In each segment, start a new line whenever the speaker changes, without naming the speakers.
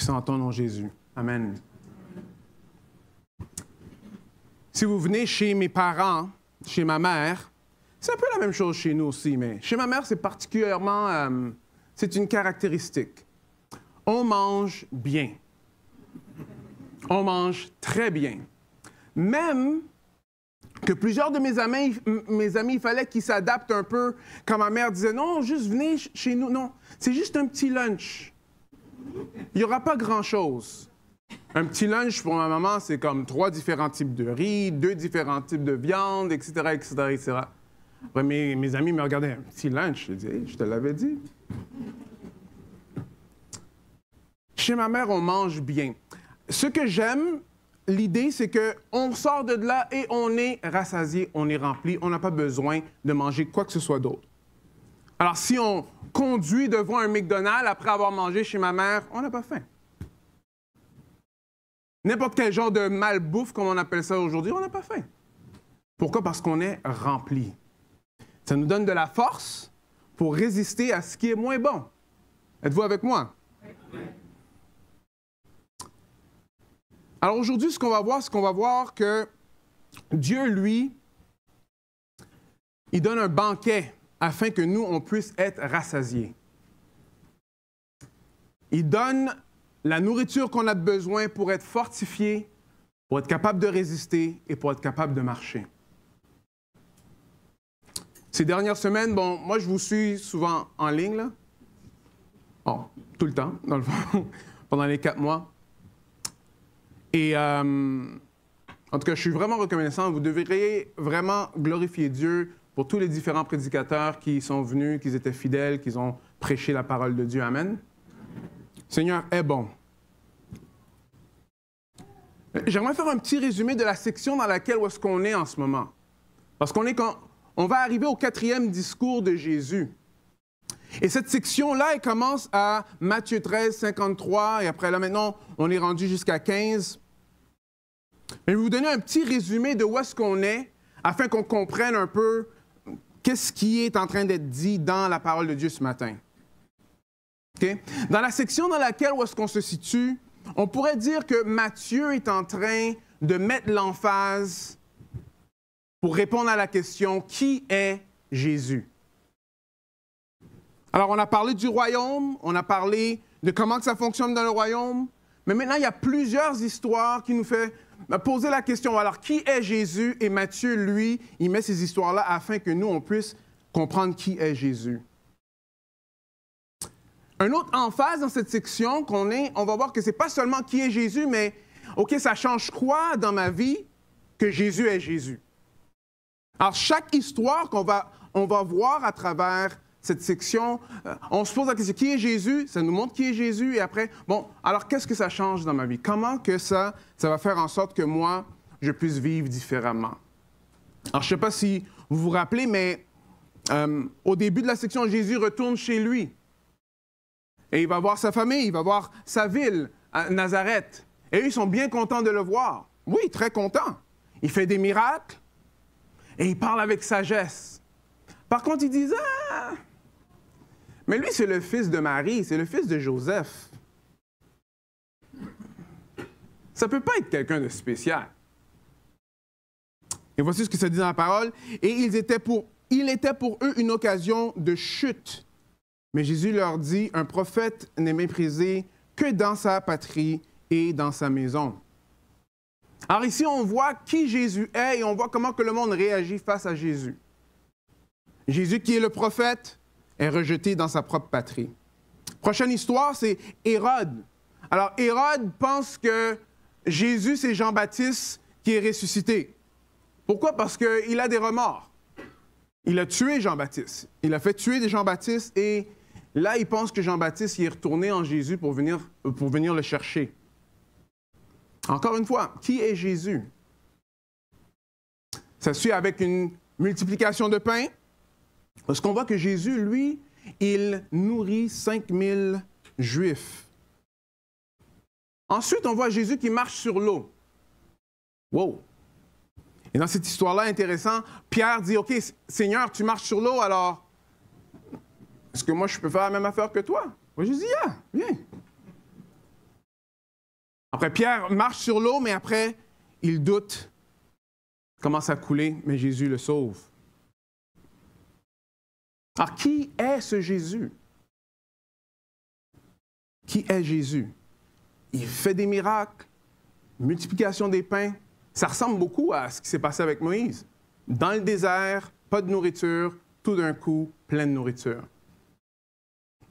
C'est en ton nom, Jésus. Amen. Si vous venez chez mes parents, chez ma mère, c'est un peu la même chose chez nous aussi, mais chez ma mère, c'est particulièrement, c'est une caractéristique. On mange bien. On mange très bien. Même que plusieurs de mes amis, il fallait qu'ils s'adaptent un peu quand ma mère disait « Non, juste venez chez nous. » Non, c'est juste un petit lunch. Il n'y aura pas grand-chose. Un petit lunch pour ma maman, c'est comme 3 différents types de riz, 2 différents types de viande, etc., etc., etc. Après, mes amis me regardaient, un petit lunch. Je dis, hey, je te l'avais dit. Chez ma mère, on mange bien. Ce que j'aime, l'idée, c'est qu'on sort de là et on est rassasié, on est rempli, on n'a pas besoin de manger quoi que ce soit d'autre. Alors, si on conduit devant un McDonald's après avoir mangé chez ma mère, on n'a pas faim. N'importe quel genre de malbouffe, comme on appelle ça aujourd'hui, on n'a pas faim. Pourquoi? Parce qu'on est rempli. Ça nous donne de la force pour résister à ce qui est moins bon. Êtes-vous avec moi? Oui. Alors aujourd'hui, ce qu'on va voir que Dieu, lui, il donne un banquet afin que nous, on puisse être rassasiés. Il donne la nourriture qu'on a besoin pour être fortifié, pour être capable de résister et pour être capable de marcher. Ces dernières semaines, bon, moi, je vous suis souvent en ligne, là. Bon, tout le temps, dans le fond, pendant les 4 mois. Et en tout cas, je suis vraiment reconnaissant. Vous devriez vraiment glorifier Dieu pour tous les différents prédicateurs qui sont venus, qui étaient fidèles, qui ont prêché la parole de Dieu. Amen. Le Seigneur est bon. J'aimerais faire un petit résumé de la section dans laquelle où est-ce qu'on est en ce moment. Parce on va arriver au 4e discours de Jésus. Et cette section-là, elle commence à Matthieu 13, 53, et après là, maintenant, on est rendu jusqu'à 15. Mais je vais vous donner un petit résumé de où est-ce qu'on est, afin qu'on comprenne un peu qu'est-ce qui est en train d'être dit dans la parole de Dieu ce matin. Okay? Dans la section dans laquelle où est-ce qu'on se situe, on pourrait dire que Matthieu est en train de mettre l'emphase pour répondre à la question « Qui est Jésus? » Alors, on a parlé du royaume, on a parlé de comment que ça fonctionne dans le royaume, mais maintenant, il y a plusieurs histoires qui nous font poser la question, alors, qui est Jésus? Et Matthieu, lui, il met ces histoires-là afin que nous, on puisse comprendre qui est Jésus. Un autre emphase dans cette section on va voir que ce n'est pas seulement qui est Jésus, mais, OK, ça change quoi dans ma vie que Jésus est Jésus? Alors, chaque histoire on va voir à travers cette section, on se pose la question, qui est Jésus? Ça nous montre qui est Jésus. Et après, bon, alors qu'est-ce que ça change dans ma vie? Comment que ça va faire en sorte que moi, je puisse vivre différemment? Alors, je ne sais pas si vous vous rappelez, mais au début de la section, Jésus retourne chez lui. Et il va voir sa famille, il va voir sa ville, Nazareth. Et eux, ils sont bien contents de le voir. Oui, très contents. Il fait des miracles et il parle avec sagesse. Par contre, ils disent, « Ah, mais lui, c'est le fils de Marie, c'est le fils de Joseph. Ça ne peut pas être quelqu'un de spécial. » Et voici ce que ça dit dans la parole. « Et il était pour eux une occasion de chute. Mais Jésus leur dit, un prophète n'est méprisé que dans sa patrie et dans sa maison. » Alors ici, on voit qui Jésus est et on voit comment que le monde réagit face à Jésus. Jésus, qui est le prophète, est rejeté dans sa propre patrie. Prochaine histoire, c'est Hérode. Alors, Hérode pense que Jésus, c'est Jean-Baptiste qui est ressuscité. Pourquoi? Parce qu'il a des remords. Il a tué Jean-Baptiste. Il a fait tuer Jean-Baptiste et là, il pense que Jean-Baptiste y est retourné en Jésus pour venir le chercher. Encore une fois, qui est Jésus? Ça suit avec une multiplication de pain. Parce qu'on voit que Jésus, lui, il nourrit 5000 Juifs. Ensuite, on voit Jésus qui marche sur l'eau. Wow! Et dans cette histoire-là, intéressant, Pierre dit, « OK, Seigneur, tu marches sur l'eau, alors est-ce que moi, je peux faire la même affaire que toi? » Moi, je dis, « Ah, viens. » Après, Pierre marche sur l'eau, mais après, il doute, commence à couler, mais Jésus le sauve. Alors, qui est ce Jésus? Qui est Jésus? Il fait des miracles, multiplication des pains. Ça ressemble beaucoup à ce qui s'est passé avec Moïse. Dans le désert, pas de nourriture, tout d'un coup, pleine nourriture.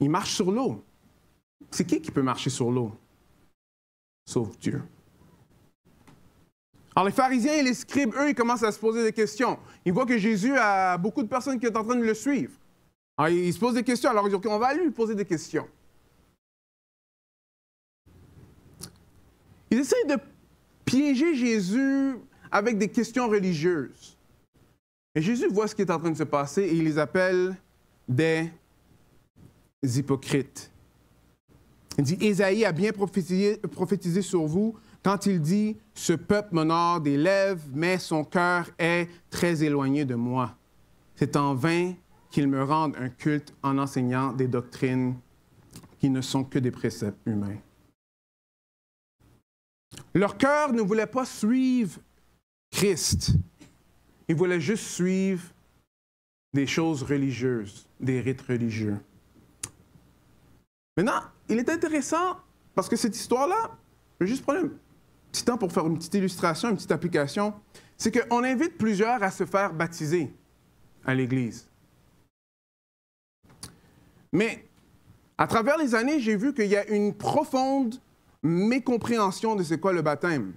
Il marche sur l'eau. C'est qui peut marcher sur l'eau? Sauf Dieu. Alors les pharisiens et les scribes, eux, ils commencent à se poser des questions. Ils voient que Jésus a beaucoup de personnes qui sont en train de le suivre. Alors ils se posent des questions, alors ils disent, OK, on va lui poser des questions. Ils essayent de piéger Jésus avec des questions religieuses. Et Jésus voit ce qui est en train de se passer et il les appelle des hypocrites. Il dit, Ésaïe a bien prophétisé sur vous quand il dit, ce peuple m'honore des lèvres, mais son cœur est très éloigné de moi. C'est en vain qu'ils me rendent un culte en enseignant des doctrines qui ne sont que des préceptes humains. Leur cœur ne voulait pas suivre Christ. Ils voulaient juste suivre des choses religieuses, des rites religieux. Maintenant, il est intéressant, parce que cette histoire-là, je vais juste prendre un petit temps pour faire une petite illustration, une petite application, c'est qu'on invite plusieurs à se faire baptiser à l'Église. Mais à travers les années, j'ai vu qu'il y a une profonde mécompréhension de c'est quoi le baptême.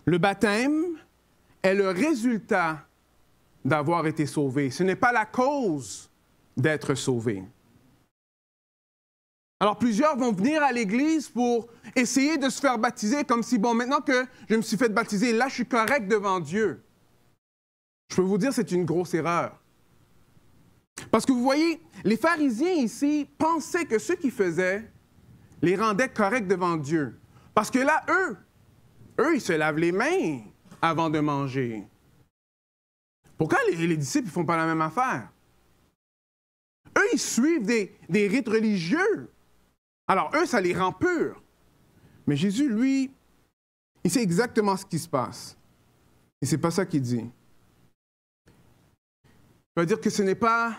Le baptême est le résultat d'avoir été sauvé. Ce n'est pas la cause d'être sauvé. Alors, plusieurs vont venir à l'Église pour essayer de se faire baptiser comme si, bon, maintenant que je me suis fait baptiser, là, je suis correct devant Dieu. Je peux vous dire, c'est une grosse erreur. Parce que vous voyez, les pharisiens ici pensaient que ce qu'ils faisaient les rendait corrects devant Dieu. Parce que là, eux, ils se lavent les mains avant de manger. Pourquoi les disciples ne font pas la même affaire? Eux, ils suivent des rites religieux. Alors, eux, ça les rend purs. Mais Jésus, lui, il sait exactement ce qui se passe. Et c'est pas ça qu'il dit. Il va dire que ce n'est pas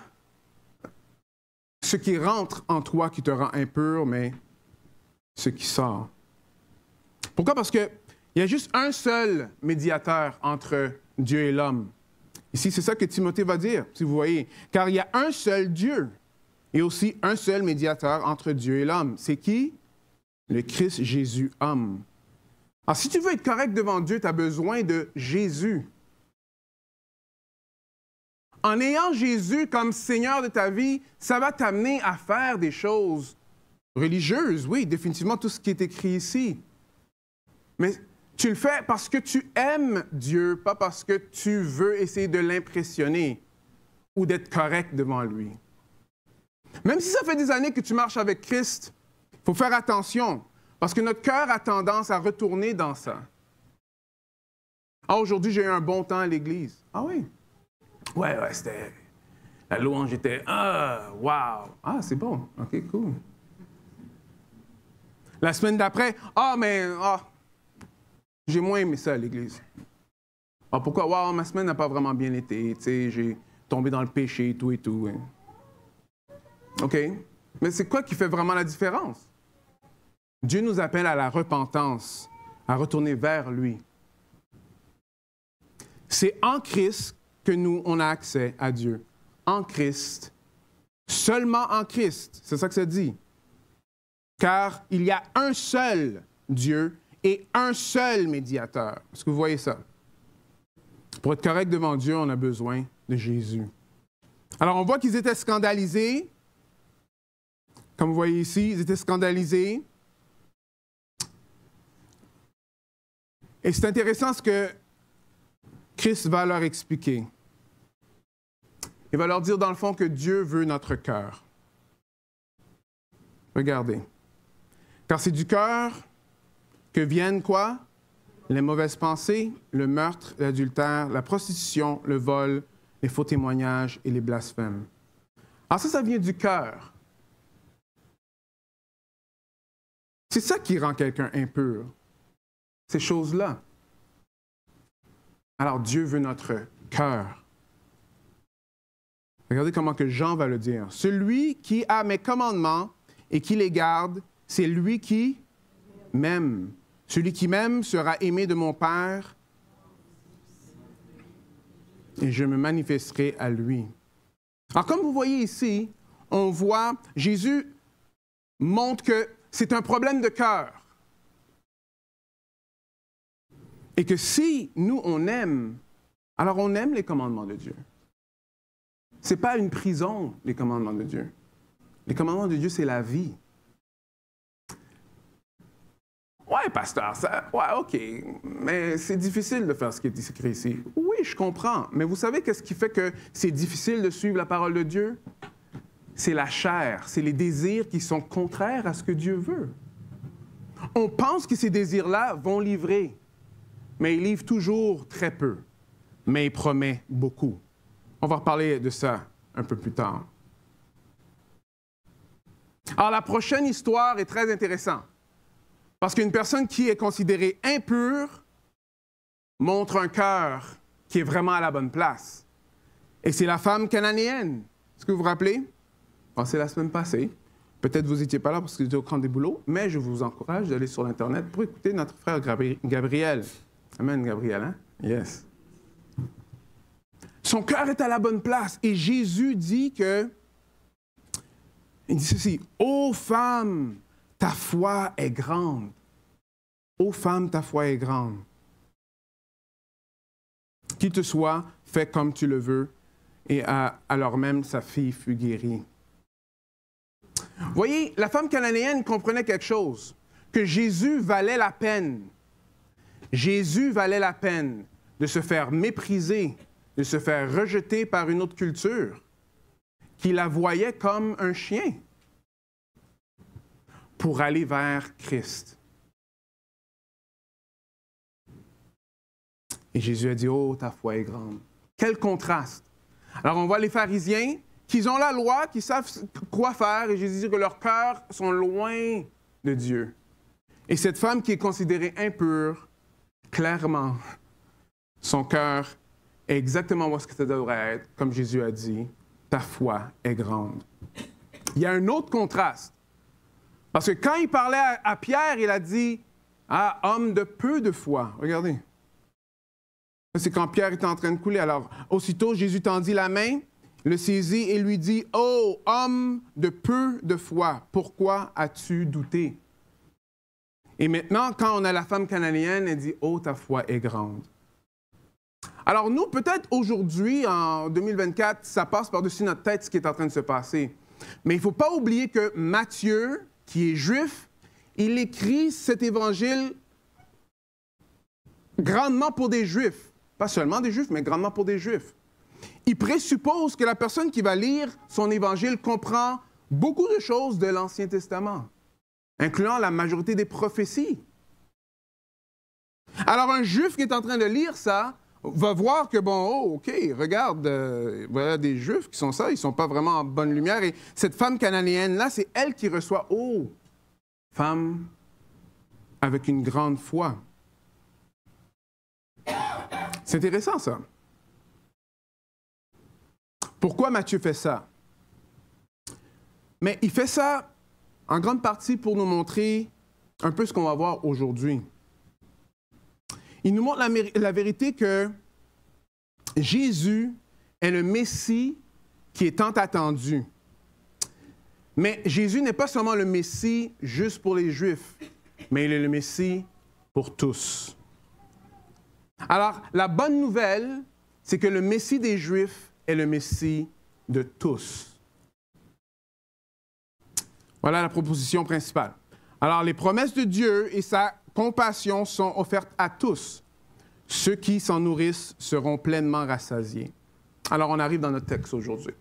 ce qui rentre en toi qui te rend impur, mais ce qui sort. Pourquoi? Parce qu'il y a juste un seul médiateur entre Dieu et l'homme. Ici, c'est ça que Timothée va dire, si vous voyez. Car il y a un seul Dieu et aussi un seul médiateur entre Dieu et l'homme. C'est qui? Le Christ Jésus, homme. Alors, si tu veux être correct devant Dieu, tu as besoin de Jésus. En ayant Jésus comme Seigneur de ta vie, ça va t'amener à faire des choses religieuses, oui, définitivement tout ce qui est écrit ici. Mais tu le fais parce que tu aimes Dieu, pas parce que tu veux essayer de l'impressionner ou d'être correct devant lui. Même si ça fait des années que tu marches avec Christ, il faut faire attention, parce que notre cœur a tendance à retourner dans ça. Ah, aujourd'hui, j'ai eu un bon temps à l'Église. Ah oui? Ouais, c'était... La louange était... Ah, wow! Ah, c'est bon. OK, cool. La semaine d'après, j'ai moins aimé ça à l'Église. Ah, pourquoi? Wow, ma semaine n'a pas vraiment bien été. Tu sais, j'ai tombé dans le péché et tout et tout. Hein. OK. Mais c'est quoi qui fait vraiment la différence? Dieu nous appelle à la repentance, à retourner vers lui. C'est en Christ que nous, on a accès à Dieu. En Christ. Seulement en Christ. C'est ça que ça dit. Car il y a un seul Dieu et un seul médiateur. Est-ce que vous voyez ça? Pour être correct devant Dieu, on a besoin de Jésus. Alors, on voit qu'ils étaient scandalisés. Comme vous voyez ici, ils étaient scandalisés. Et c'est intéressant ce que Christ va leur expliquer. Il va leur dire, dans le fond, que Dieu veut notre cœur. Regardez. Car c'est du cœur que viennent quoi? Les mauvaises pensées, le meurtre, l'adultère, la prostitution, le vol, les faux témoignages et les blasphèmes. Alors ça vient du cœur. C'est ça qui rend quelqu'un impur. Ces choses-là. Alors Dieu veut notre cœur. Regardez comment que Jean va le dire. Celui qui a mes commandements et qui les garde, c'est lui qui m'aime. Celui qui m'aime sera aimé de mon Père et je me manifesterai à lui. Alors, comme vous voyez ici, on voit Jésus montre que c'est un problème de cœur. Et que si nous, on aime, alors on aime les commandements de Dieu. Ce n'est pas une prison, les commandements de Dieu. Les commandements de Dieu, c'est la vie. Ouais, pasteur, ça, ouais, OK, mais c'est difficile de faire ce qui est écrit ici. Oui, je comprends, mais vous savez qu'est-ce qui fait que c'est difficile de suivre la parole de Dieu? C'est la chair, c'est les désirs qui sont contraires à ce que Dieu veut. On pense que ces désirs-là vont livrer, mais ils livrent toujours très peu, mais ils promettent beaucoup. On va reparler de ça un peu plus tard. Alors, la prochaine histoire est très intéressante. Parce qu'une personne qui est considérée impure montre un cœur qui est vraiment à la bonne place. Et c'est la femme cananéenne. Est-ce que vous vous rappelez? Bon, c'est la semaine passée. Peut-être vous n'étiez pas là parce que vous étiez au camp des boulots, mais je vous encourage d'aller sur l'Internet pour écouter notre frère Gabriel. Amen, Gabriel, hein? Yes. Son cœur est à la bonne place. Et Jésus dit que... Il dit ceci, « Ô femme, ta foi est grande. Ô femme, ta foi est grande. Qu'il te soit fait comme tu le veux. » Et alors même, sa fille fut guérie. Voyez, la femme cananéenne comprenait quelque chose, que Jésus valait la peine. Jésus valait la peine de se faire mépriser, de se faire rejeter par une autre culture, qui la voyait comme un chien, pour aller vers Christ. Et Jésus a dit, « Oh, ta foi est grande. » Quel contraste! Alors, on voit les pharisiens qui ont la loi, qui savent quoi faire, et Jésus dit que leurs cœurs sont loin de Dieu. Et cette femme qui est considérée impure, clairement, son cœur est exactement où ce que ça devrait être, comme Jésus a dit, ta foi est grande. Il y a un autre contraste. Parce que quand il parlait à Pierre, il a dit, « Ah, homme de peu de foi. » Regardez. C'est quand Pierre était en train de couler. Alors, aussitôt, Jésus tendit la main, le saisit et lui dit, « Oh, homme de peu de foi, pourquoi as-tu douté? » Et maintenant, quand on a la femme cananéenne, elle dit, « Oh, ta foi est grande. » Alors nous, peut-être aujourd'hui, en 2024, ça passe par-dessus notre tête ce qui est en train de se passer. Mais il ne faut pas oublier que Matthieu, qui est juif, il écrit cet évangile grandement pour des Juifs. Pas seulement des Juifs, mais grandement pour des Juifs. Il présuppose que la personne qui va lire son évangile comprend beaucoup de choses de l'Ancien Testament, incluant la majorité des prophéties. Alors un Juif qui est en train de lire ça va voir que, bon, oh, OK, regarde, voilà des Juifs qui sont ça, ils ne sont pas vraiment en bonne lumière. Et cette femme cananéenne-là, c'est elle qui reçoit, oh, femme avec une grande foi. C'est intéressant, ça. Pourquoi Matthieu fait ça? Mais il fait ça en grande partie pour nous montrer un peu ce qu'on va voir aujourd'hui. Il nous montre la vérité que Jésus est le Messie qui est tant attendu. Mais Jésus n'est pas seulement le Messie juste pour les Juifs, mais il est le Messie pour tous. Alors, la bonne nouvelle, c'est que le Messie des Juifs est le Messie de tous. Voilà la proposition principale. Alors, les promesses de Dieu et sa compassion sont offertes à tous. Ceux qui s'en nourrissent seront pleinement rassasiés. Alors, on arrive dans notre texte aujourd'hui.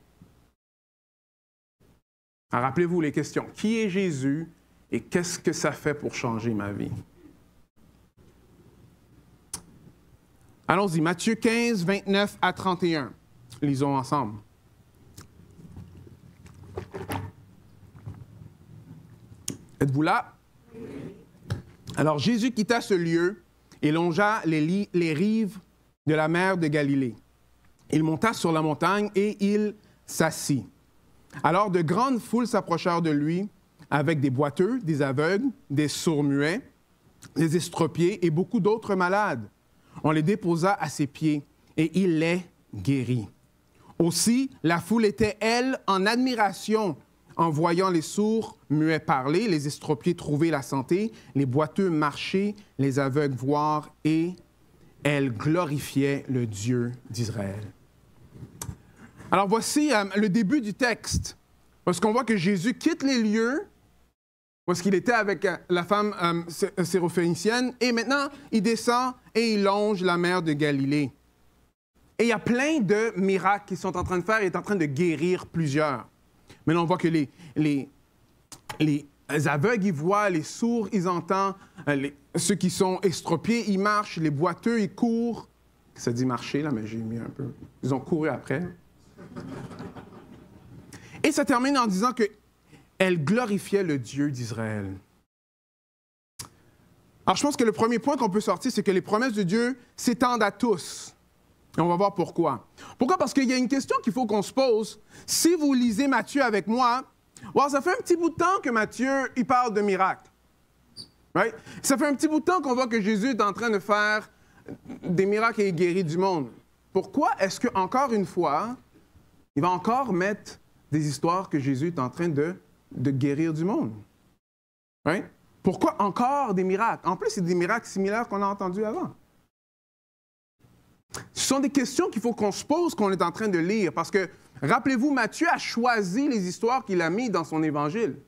Alors, rappelez-vous les questions. Qui est Jésus et qu'est-ce que ça fait pour changer ma vie? Allons-y, Matthieu 15, 29 à 31. Lisons ensemble. Êtes-vous là? Alors Jésus quitta ce lieu et longea les rives de la mer de Galilée. Il monta sur la montagne et il s'assit. Alors de grandes foules s'approchèrent de lui avec des boiteux, des aveugles, des sourds-muets, des estropiés et beaucoup d'autres malades. On les déposa à ses pieds et il les guérit. Aussi, la foule était, elle, en admiration en voyant les sourds-muets parler, les estropiés trouver la santé, les boiteux marcher, les aveugles voir, et elle glorifiait le Dieu d'Israël. Alors voici le début du texte, parce qu'on voit que Jésus quitte les lieux où est-ce qu'il était avec la femme syrophénicienne, et maintenant il descend et il longe la mer de Galilée. Et il y a plein de miracles qu'ils sont en train de faire, il est en train de guérir plusieurs. Maintenant on voit que les aveugles, ils voient, les sourds, ils entendent, ceux qui sont estropiés, ils marchent, les boiteux, ils courent. Ça dit marcher, là, mais j'ai mis un peu. Ils ont couru après. Et ça termine en disant qu'elle glorifiait le Dieu d'Israël. Alors, je pense que le premier point qu'on peut sortir, c'est que les promesses de Dieu s'étendent à tous. Et on va voir pourquoi. Pourquoi? Parce qu'il y a une question qu'il faut qu'on se pose. Si vous lisez Matthieu avec moi, wow, ça fait un petit bout de temps que Matthieu, il parle de miracles. Right? Ça fait un petit bout de temps qu'on voit que Jésus est en train de faire des miracles et il guérit du monde. Pourquoi est-ce qu'encore une fois, il va encore mettre des histoires que Jésus est en train de guérir du monde? Right? Pourquoi encore des miracles? En plus, c'est des miracles similaires qu'on a entendus avant. Ce sont des questions qu'il faut qu'on se pose, qu'on est en train de lire. Parce que, rappelez-vous, Matthieu a choisi les histoires qu'il a mises dans son évangile.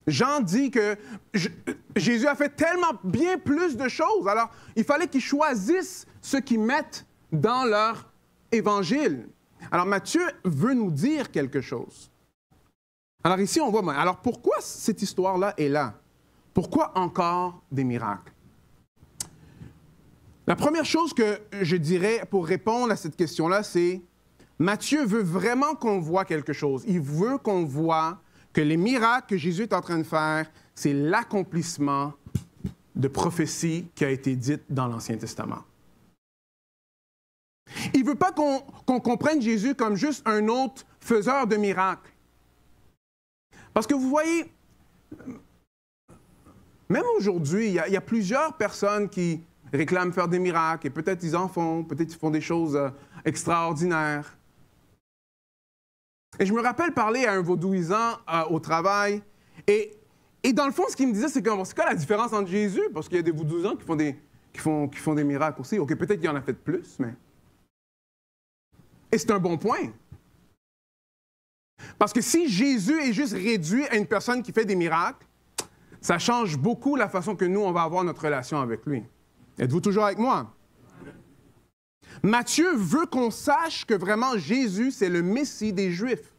Jean dit que Jésus a fait tellement bien plus de choses. Alors, il fallait qu'ils choisissent ce qu'ils mettent dans leur évangile. Alors, Matthieu veut nous dire quelque chose. Alors ici, on voit, alors pourquoi cette histoire-là est là? Pourquoi encore des miracles? La première chose que je dirais pour répondre à cette question-là, c'est Matthieu veut vraiment qu'on voit quelque chose. Il veut qu'on voit que les miracles que Jésus est en train de faire, c'est l'accomplissement de prophéties qui a été dite dans l'Ancien Testament. Il ne veut pas qu'on comprenne Jésus comme juste un autre faiseur de miracles. Parce que vous voyez, même aujourd'hui, il y a plusieurs personnes qui réclament faire des miracles, et peut-être ils en font, peut-être ils font des choses extraordinaires. Et je me rappelle parler à un vaudouisant au travail, et dans le fond, ce qu'il me disait, c'est quoi la différence entre Jésus? Parce qu'il y a des vaudouisants qui font des miracles aussi. OK, peut-être qu'il y en a fait plus, mais... Et c'est un bon point. Parce que si Jésus est juste réduit à une personne qui fait des miracles, ça change beaucoup la façon que nous, on va avoir notre relation avec lui. Êtes-vous toujours avec moi? Matthieu veut qu'on sache que vraiment Jésus, c'est le Messie des Juifs.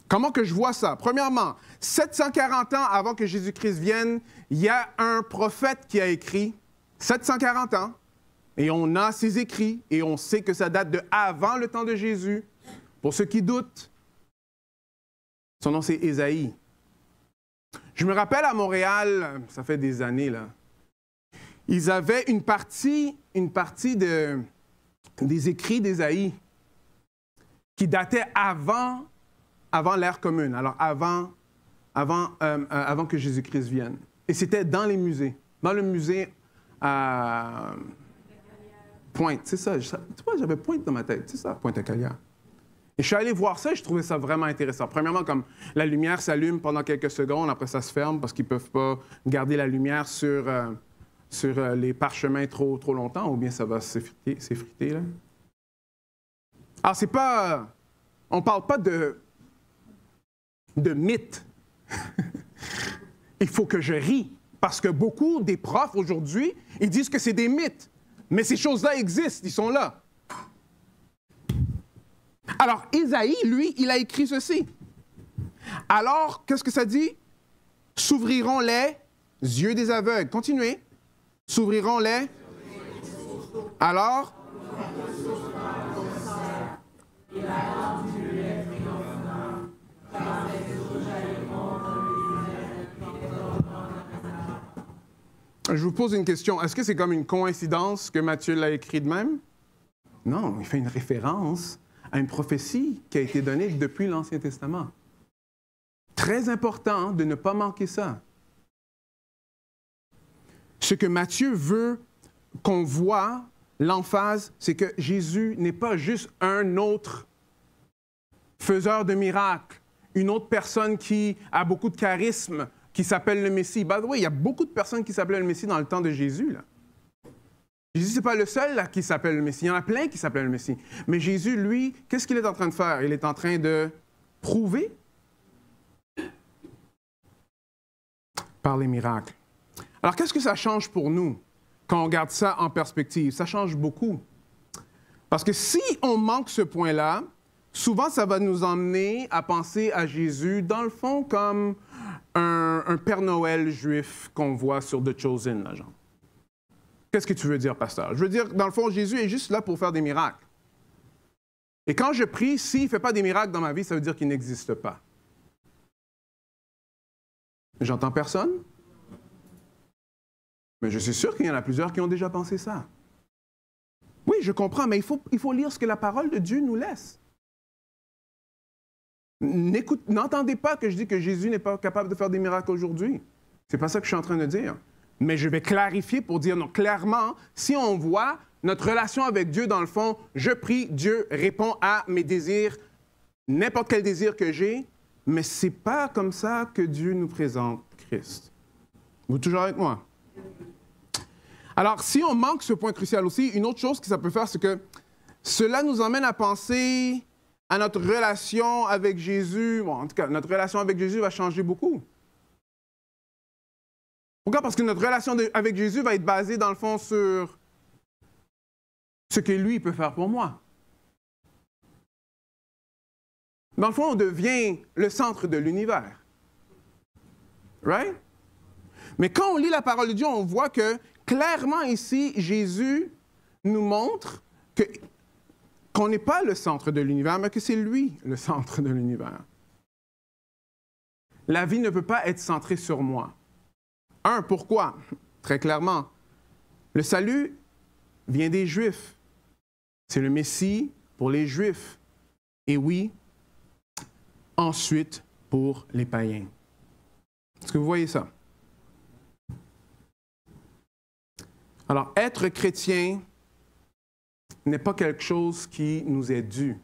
Comment que je vois ça? Premièrement, 740 ans avant que Jésus-Christ vienne, il y a un prophète qui a écrit 740 ans, et on a ses écrits, et on sait que ça date de avant le temps de Jésus. Pour ceux qui doutent, son nom c'est Ésaïe. Je me rappelle à Montréal, ça fait des années là, ils avaient une partie des écrits d'Ésaïe qui datait avant l'ère commune, alors avant que Jésus-Christ vienne. Et c'était dans les musées. Dans le musée à Pointe, c'est ça. Tu vois, j'avais Pointe dans ma tête, c'est ça, Pointe-à-Calière. Et je suis allé voir ça et je trouvais ça vraiment intéressant. Premièrement, comme la lumière s'allume pendant quelques secondes, après ça se ferme parce qu'ils ne peuvent pas garder la lumière sur les parchemins trop longtemps, ou bien ça va s'effriter, là. Alors, c'est pas... On ne parle pas de mythe. Il faut que je rie, parce que beaucoup des profs aujourd'hui, ils disent que c'est des mythes. Mais ces choses-là existent, ils sont là. Alors, Ésaïe, lui, il a écrit ceci. Alors, qu'est-ce que ça dit? S'ouvriront les yeux des aveugles. Continuez. S'ouvriront les... Alors... Je vous pose une question. Est-ce que c'est comme une coïncidence que Matthieu l'a écrit de même? Non, il fait une référence à une prophétie qui a été donnée depuis l'Ancien Testament. Très important de ne pas manquer ça. Ce que Matthieu veut qu'on voit, l'emphase, c'est que Jésus n'est pas juste un autre faiseur de miracles, une autre personne qui a beaucoup de charisme, qui s'appelle le Messie. By the way, il y a beaucoup de personnes qui s'appelaient le Messie dans le temps de Jésus, là. Jésus, ce n'est pas le seul là, qui s'appelle le Messie. Il y en a plein qui s'appellent le Messie. Mais Jésus, lui, qu'est-ce qu'il est en train de faire? Il est en train de prouver par les miracles. Alors, qu'est-ce que ça change pour nous quand on regarde ça en perspective? Ça change beaucoup. Parce que si on manque ce point-là, souvent, ça va nous emmener à penser à Jésus, dans le fond, comme un Père Noël juif qu'on voit sur The Chosen, là, genre. Qu'est-ce que tu veux dire, pasteur? Je veux dire, dans le fond, Jésus est juste là pour faire des miracles. Et quand je prie, s'il ne fait pas des miracles dans ma vie, ça veut dire qu'il n'existe pas. J'entends personne? Mais je suis sûr qu'il y en a plusieurs qui ont déjà pensé ça. Oui, je comprends, mais il faut lire ce que la parole de Dieu nous laisse. N'entendez pas que je dis que Jésus n'est pas capable de faire des miracles aujourd'hui. C'est pas ça que je suis en train de dire. Mais je vais clarifier pour dire, non, clairement, si on voit notre relation avec Dieu, dans le fond, je prie, Dieu répond à mes désirs, n'importe quel désir que j'ai, mais c'est pas comme ça que Dieu nous présente Christ. Vous êtes toujours avec moi? Alors, si on manque ce point crucial aussi, une autre chose que ça peut faire, c'est que cela nous emmène à penser à notre relation avec Jésus. Bon, en tout cas, notre relation avec Jésus va changer beaucoup. Pourquoi? Parce que notre relation avec Jésus va être basée, dans le fond, sur ce que lui peut faire pour moi. Dans le fond, on devient le centre de l'univers. Right? Mais quand on lit la parole de Dieu, on voit que, clairement ici, Jésus nous montre qu'on n'est pas le centre de l'univers, mais que c'est lui le centre de l'univers. La vie ne peut pas être centrée sur moi. Pourquoi? Très clairement, le salut vient des Juifs. C'est le Messie pour les Juifs. Et oui, ensuite pour les païens. Est-ce que vous voyez ça? Alors, être chrétien n'est pas quelque chose qui nous est dû.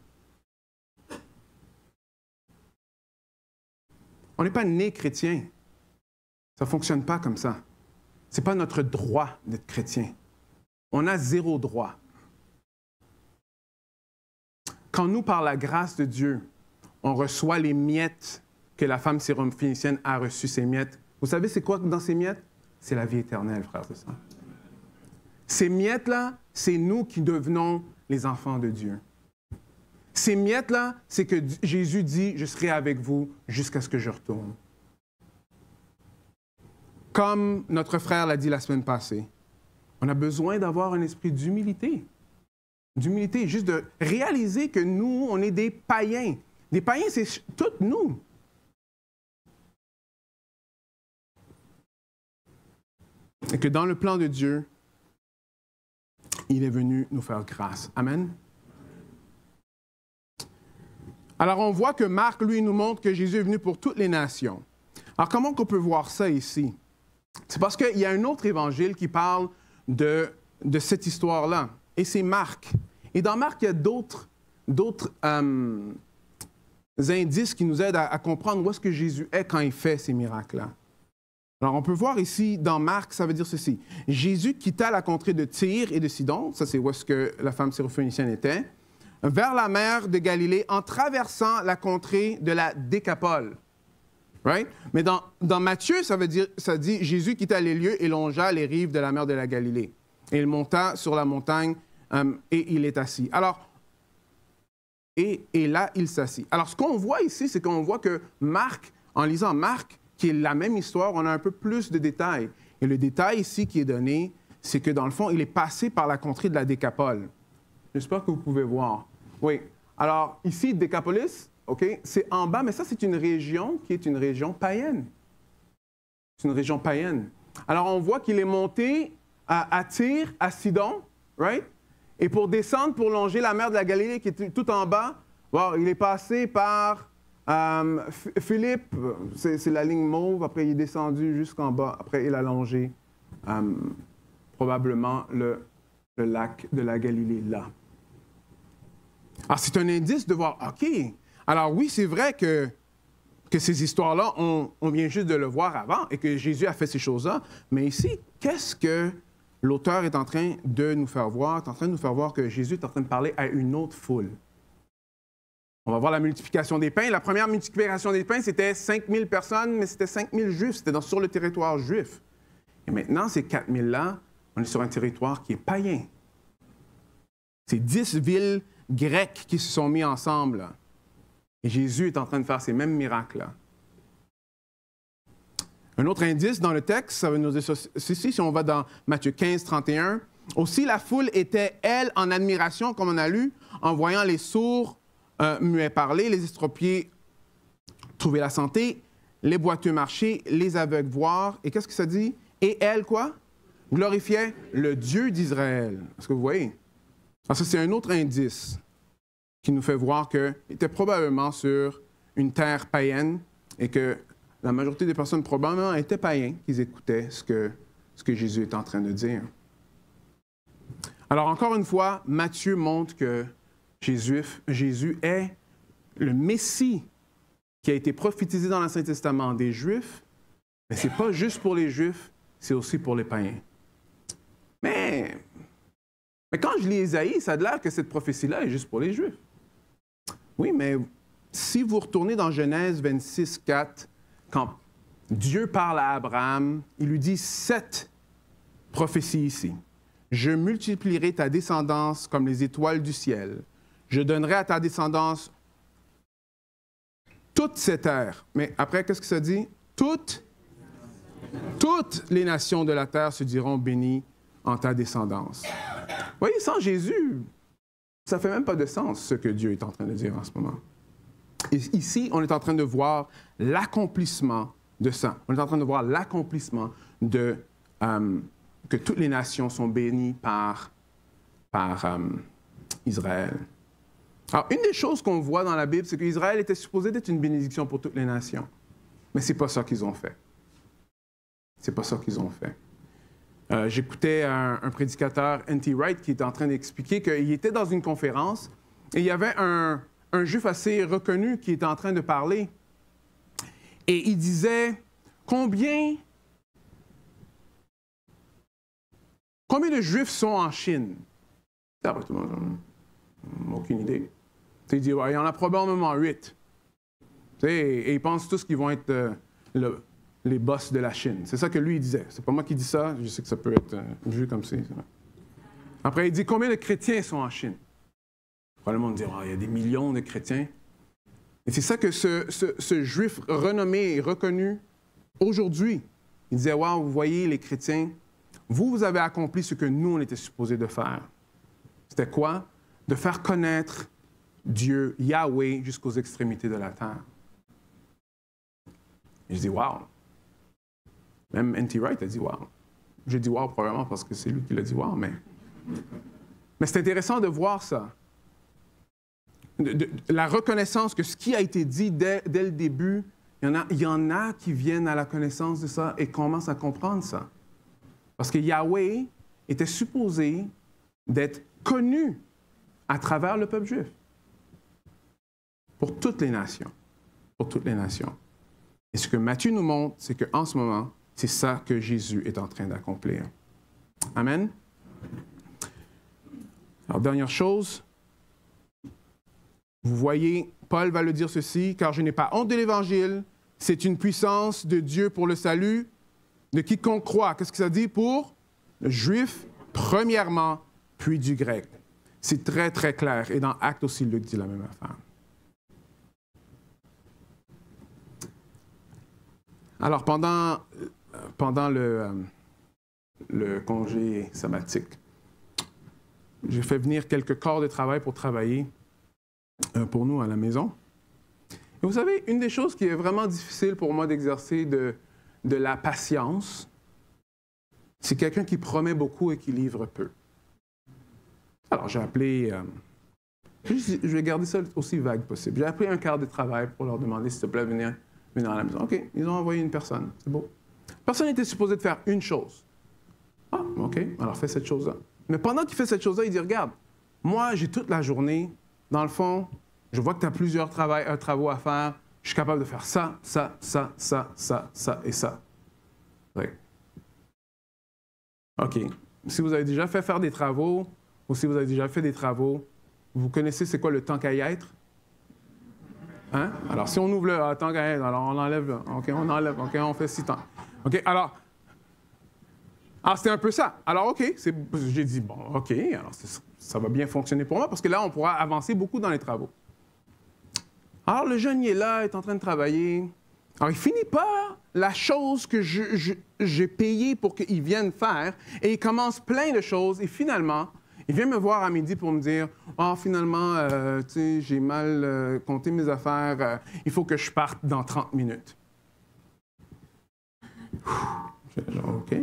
On n'est pas né chrétien. Ça ne fonctionne pas comme ça. Ce n'est pas notre droit d'être chrétien. On a zéro droit. Quand nous, par la grâce de Dieu, on reçoit les miettes que la femme syrophénicienne a reçues, ces miettes, vous savez c'est quoi dans ces miettes? C'est la vie éternelle, frères et sœurs. Ces miettes-là, c'est nous qui devenons les enfants de Dieu. Ces miettes-là, c'est que Jésus dit, je serai avec vous jusqu'à ce que je retourne. Comme notre frère l'a dit la semaine passée, on a besoin d'avoir un esprit d'humilité. D'humilité, juste de réaliser que nous, on est des païens. Des païens, c'est toutes nous. Et que dans le plan de Dieu, il est venu nous faire grâce. Amen. Alors, on voit que Marc, lui, nous montre que Jésus est venu pour toutes les nations. Alors, comment on peut voir ça ici? C'est parce qu'il y a un autre évangile qui parle de cette histoire-là. Et c'est Marc. Et dans Marc, il y a d'autres indices qui nous aident à comprendre où est-ce que Jésus est quand il fait ces miracles-là. Alors, on peut voir ici, dans Marc, ça veut dire ceci. Jésus quitta la contrée de Tyr et de Sidon, ça c'est où est-ce que la femme syrophénicienne était, vers la mer de Galilée en traversant la contrée de la Décapole. Right? Mais dans Matthieu, ça dit Jésus quitta les lieux et longea les rives de la mer de la Galilée. Et il monta sur la montagne et il est assis. Alors, et là, il s'assit. Alors, ce qu'on voit ici, c'est qu'on voit que Marc, en lisant Marc, qui est la même histoire, on a un peu plus de détails. Et le détail ici qui est donné, c'est que dans le fond, il est passé par la contrée de la Décapole. J'espère que vous pouvez voir. Oui. Alors, ici, Décapolis, OK, c'est en bas, mais ça, c'est une région qui est une région païenne. C'est une région païenne. Alors, on voit qu'il est monté à Tyr, à Sidon, right? Et pour descendre, pour longer la mer de la Galilée qui est tout en bas, bon, il est passé par Philippe, c'est la ligne mauve, après il est descendu jusqu'en bas, après il a longé probablement le lac de la Galilée là. Alors, c'est un indice de voir, OK, alors oui, c'est vrai que ces histoires-là, on vient juste de le voir avant et que Jésus a fait ces choses-là, mais ici, qu'est-ce que l'auteur est en train de nous faire voir? Il est en train de nous faire voir que Jésus est en train de parler à une autre foule. On va voir la multiplication des pains. La première multiplication des pains, c'était 5000 personnes, mais c'était 5000 Juifs, c'était sur le territoire juif. Et maintenant, ces 4000-là, on est sur un territoire qui est païen. C'est 10 villes grecques qui se sont mis ensemble, là. Et Jésus est en train de faire ces mêmes miracles-là. Un autre indice dans le texte, ça va nous dire ceci, si on va dans Matthieu 15, 31. Aussi, la foule était, elle, en admiration, comme on a lu, en voyant les sourds muets parler, les estropiés trouver la santé, les boiteux marcher, les aveugles voir. Et qu'est-ce que ça dit? Et elle, quoi? Glorifiait le Dieu d'Israël. Est-ce que vous voyez? Alors ça, c'est un autre indice qui nous fait voir qu'il était probablement sur une terre païenne et que la majorité des personnes probablement étaient païens, qu'ils écoutaient ce que Jésus est en train de dire. Alors encore une fois, Matthieu montre que Jésus est le Messie qui a été prophétisé dans l'Ancien Testament des Juifs, mais ce n'est pas juste pour les Juifs, c'est aussi pour les païens. Mais quand je lis Ésaïe, ça a l'air que cette prophétie-là est juste pour les Juifs. Oui, mais si vous retournez dans Genèse 26, 4, quand Dieu parle à Abraham, il lui dit 7 prophéties ici. « Je multiplierai ta descendance comme les étoiles du ciel. Je donnerai à ta descendance toute cette terre. » Mais après, qu'est-ce que ça dit? Toutes les nations de la terre se diront bénies en ta descendance. Vous voyez, sans Jésus, ça ne fait même pas de sens ce que Dieu est en train de dire en ce moment. Et ici, on est en train de voir l'accomplissement de ça. On est en train de voir l'accomplissement de que toutes les nations sont bénies par Israël. Alors, une des choses qu'on voit dans la Bible, c'est qu'Israël était supposé être une bénédiction pour toutes les nations. Mais ce n'est pas ça qu'ils ont fait. C'est pas ça qu'ils ont fait. J'écoutais un prédicateur, N.T. Wright, qui était en train d'expliquer qu'il était dans une conférence et il y avait un juif assez reconnu qui était en train de parler. Et il disait, combien de juifs sont en Chine? Aucune idée. Il dit, ouais, il y en a probablement 8. Et ils pensent tous qu'ils vont être les boss de la Chine. C'est ça que lui, il disait. C'est pas moi qui dis ça, je sais que ça peut être vu comme ça. Après, il dit, combien de chrétiens sont en Chine? Probablement, on dit, il y a des millions de chrétiens. Et c'est ça que ce juif renommé et reconnu aujourd'hui, il disait, wow, vous voyez, les chrétiens, vous avez accompli ce que nous, on était supposés de faire. C'était quoi? De faire connaître Dieu, Yahweh, jusqu'aux extrémités de la terre. Et je dis, wow. Même N.T. Wright a dit, wow. J'ai dit, wow, probablement parce que c'est lui qui l'a dit, wow, mais c'est intéressant de voir ça. La reconnaissance que ce qui a été dit dès le début, il y en a qui viennent à la connaissance de ça et commencent à comprendre ça. Parce que Yahweh était supposé d'être connu à travers le peuple juif. Pour toutes les nations. Pour toutes les nations. Et ce que Matthieu nous montre, c'est qu'en ce moment, c'est ça que Jésus est en train d'accomplir. Amen. Alors, dernière chose, vous voyez, Paul va le dire ceci, car je n'ai pas honte de l'Évangile, c'est une puissance de Dieu pour le salut de quiconque croit. Qu'est-ce que ça dit pour le juif, premièrement, puis du grec. C'est très, très clair. Et dans Actes aussi, Luc dit la même affaire. Alors, pendant le congé sabbatique, j'ai fait venir quelques corps de travail pour travailler pour nous à la maison. Et vous savez, une des choses qui est vraiment difficile pour moi d'exercer de la patience, c'est quelqu'un qui promet beaucoup et qui livre peu. Alors, j'ai appelé... je vais garder ça aussi vague possible. J'ai appelé un quart de travail pour leur demander, s'il te plaît, venir à la maison. OK, ils ont envoyé une personne. C'est beau. La personne était supposée de faire une chose. Ah, OK, alors fais cette chose-là. Mais pendant qu'il fait cette chose-là, il dit, regarde, moi, j'ai toute la journée, dans le fond, je vois que tu as plusieurs travaux à faire, je suis capable de faire ça, ça, ça, ça, ça, ça et ça. Oui. OK. Si vous avez déjà fait faire des travaux, ou si vous avez déjà fait des travaux, vous connaissez c'est quoi le temps qu'à y être? Hein? Alors, si on ouvre le temps qu'à y être, alors on enlève là. OK, on enlève. OK, on fait 6 temps. OK, alors c'était un peu ça. Alors, OK, j'ai dit, bon, OK, alors ça va bien fonctionner pour moi, parce que là, on pourra avancer beaucoup dans les travaux. Alors, le jeune, il est là, il est en train de travailler. Alors, il finit par la chose que j'ai payée pour qu'il vienne faire, et il commence plein de choses, et finalement, il vient me voir à midi pour me dire « Ah, finalement, tu sais, j'ai mal compté mes affaires, il faut que je parte dans 30 minutes. » Genre, OK.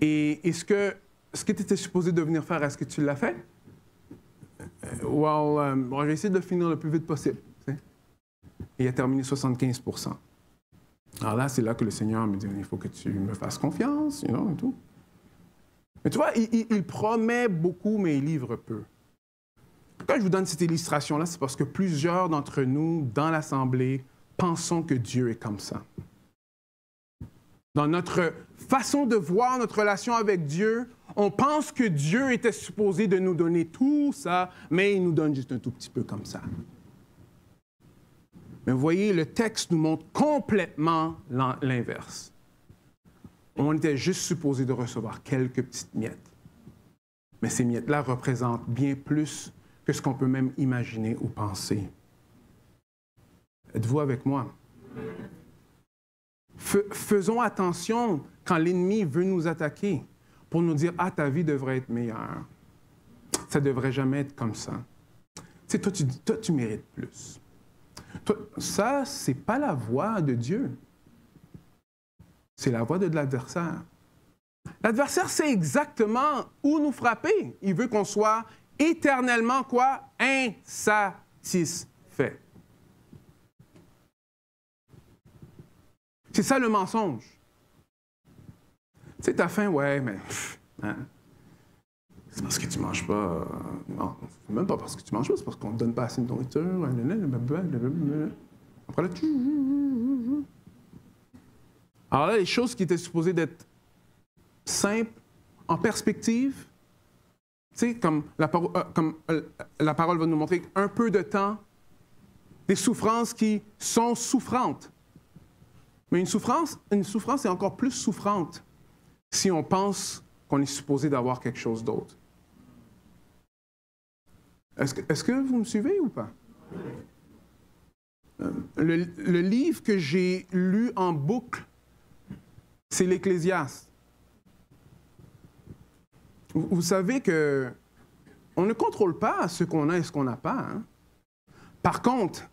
Et ce que tu étais supposé de venir faire, est-ce que tu l'as fait? Bon, je vais essayer de le finir le plus vite possible. Tu sais? Et il a terminé 75 %. Alors là, c'est là que le Seigneur me dit, il faut que tu me fasses confiance, et tout. Mais tu vois, il promet beaucoup, mais il livre peu. Quand je vous donne cette illustration-là, c'est parce que plusieurs d'entre nous, dans l'Assemblée, pensons que Dieu est comme ça. Dans notre façon de voir notre relation avec Dieu, on pense que Dieu était supposé de nous donner tout ça, mais il nous donne juste un tout petit peu comme ça. Mais vous voyez, le texte nous montre complètement l'inverse. On était juste supposé de recevoir quelques petites miettes. Mais ces miettes-là représentent bien plus que ce qu'on peut même imaginer ou penser. Êtes-vous avec moi? Faisons attention quand l'ennemi veut nous attaquer pour nous dire « Ah, ta vie devrait être meilleure. Ça ne devrait jamais être comme ça. Tu sais, toi, tu mérites plus. » Ça, ce n'est pas la voix de Dieu. C'est la voix de l'adversaire. L'adversaire sait exactement où nous frapper. Il veut qu'on soit éternellement, quoi? Insatisfait. C'est ça le mensonge. Tu sais, t'as faim, ouais, mais... Hein? C'est parce que tu manges pas... non, c'est même pas parce que tu manges pas, c'est parce qu'on te donne pas assez de nourriture. Après là... Alors là, les choses qui étaient supposées d'être simples, en perspective, tu sais, comme la parole va nous montrer, un peu de temps, des souffrances qui sont souffrantes. Mais une souffrance est encore plus souffrante si on pense qu'on est supposé d'avoir quelque chose d'autre. Est-ce que vous me suivez ou pas? Le livre que j'ai lu en boucle, c'est l'Ecclésiaste. Vous savez que on ne contrôle pas ce qu'on a et ce qu'on n'a pas. Hein? Par contre,